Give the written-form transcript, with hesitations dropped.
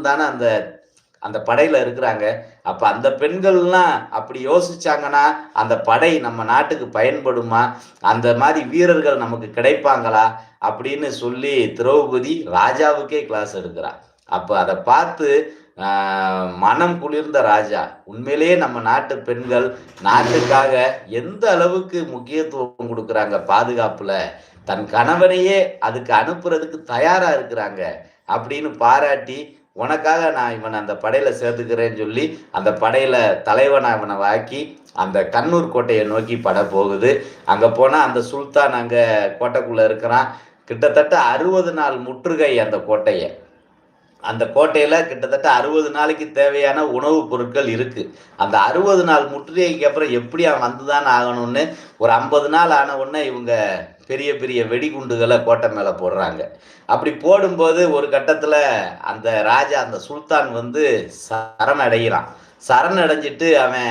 தானே அந்த அந்த படையில இருக்கிறாங்க. அப்ப அந்த பெண்கள்லாம் அப்படி யோசிச்சாங்கன்னா, அந்த படை நம்ம நாட்டுக்கு பயன்படுமா? அந்த மாரி வீரர்கள் நமக்கு கிடைப்பாங்களா? அப்படின்னு சொல்லி திரௌபதி ராஜாவுக்கே கிளாஸ் எடுக்கிறா. அப்ப அத பார்த்து அ மனம் குளிர்ந்த ராஜா. உண்மையிலேயே நம்ம நாட்டு பெண்கள் நாட்டுக்காக எந்த அளவுக்கு முக்கியத்துவம் குடுக்குறாங்க பாதுகாப்புல. தன் கணவனையே அதுக்கு அனுப்புறதுக்கு தயாரா இருக்கிறாங்க. அப்படின்னு பாராட்டி, உனக்காக நான் இவன அந்த படையில சேர்த்துக்கிறேன்னு சொல்லி, அந்த படையில தலைவனா இவன ஆக்கி, அந்த கண்ணூர் கோட்டைய நோக்கி படை போகுது. அங்க போனா அந்த சுல்தான் அங்க கோட்டைக்குள்ள இருக்கிறான். கிட்டத்தட்ட 60 நாள் முற்றுகை அந்த கோட்டைய. அந்த கோட்டையில கிட்டத்தட்ட 60 நாளைக்கு தேவையான உணவுப் பொருட்கள் இருக்கு. அந்த 60 நாள் முற்றுகைக்கு அப்புறம் எப்படி அவன் வந்துதான் ஆகணும்னு ஒரு 50 நாள் ஆன உடனே இவங்க பெரிய பெரிய வெடிகுண்டுகள கோட்டை மேல போடுறாங்க. அப்படி போடும்போது ஒரு கட்டத்துல அந்த ராஜா, அந்த சுல்தான் வந்து சரணடைகிறான். சரணடைஞ்சிட்டு அவன்